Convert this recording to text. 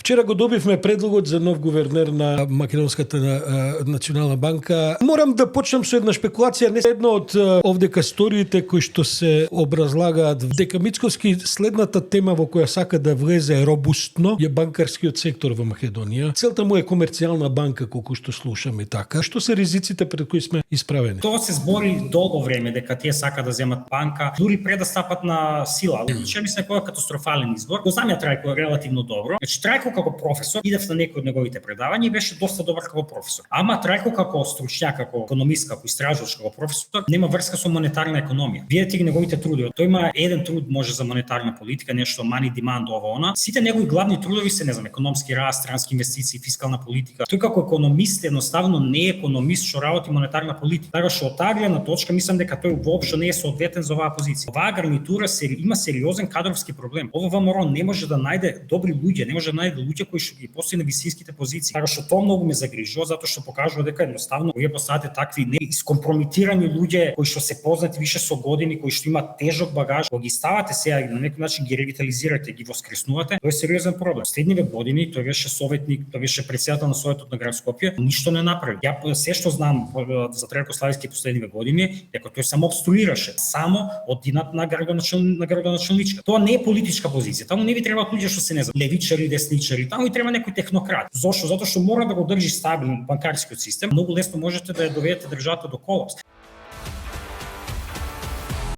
Вчера го добивме предлогот за нов гувернер на Македонската национална банка. Морам да почнам со една шпекулација, не едно од овдека сториите кои што се образлагаат дека Мицкоски следната тема во која сака да влезе робустно е банкарскиот сектор во Македонија. Целта му е комерцијална банка, колку што слушаме така. Што се ризиците пред кои сме исправени? Тоа се збори долго време дека тие сака да земат банка, дури пред да стапат на сила. Че мислам дека е катастрофален избор. Го знам ја Трајко релативно добро. Значи Трајко како професор, идев на некои од неговите предавања и беше доста добар како професор. Ама Трајко како стручњак, како економист, како истражувач, како професор, нема врска со монетарна економија. Видете ги неговите трудови. Тој има еден труд може за монетарна политика, нешто money demand ова она. Сите негови главни трудови се, не знам, економски раст, странски инвестиции, фискална политика. Тој како економист едноставно не е економист што работи монетарна политика. Така што од таа гледна точка мислам дека тој воопшто не е соодветен за оваа позиција. Оваа гарнитура има сериозен кадровски проблем. Ова ВМРО не може да најде добри луѓе, не може да најде луѓе кои што ги постави на висинските позиции. Така што тоа многу ме загрижува затоа што покажува дека едноставно вие поставате такви не искомпрометирани луѓе кои што се познати више со години, кои што имаат тежок багаж, кога ги ставате сега на некој начин ги ревитализирате, ги воскреснувате, тоа е сериозен проблем. Следниве години тој беше советник, тој беше председател на Советот на град Скопје, ништо не направи. Ја се што знам за Трајко Слависки последниве години, дека тој само обструираше, само од динат на градоначалничка. Тоа не е политичка позиција. Таму не ви требаат луѓе што се не знам, левичари, десничари, таму ви треба некој технократ. Зошто? Затоа што мора да го држи стабилен банкарскиот систем. Многу лесно можете да ја доведете државата до колапс.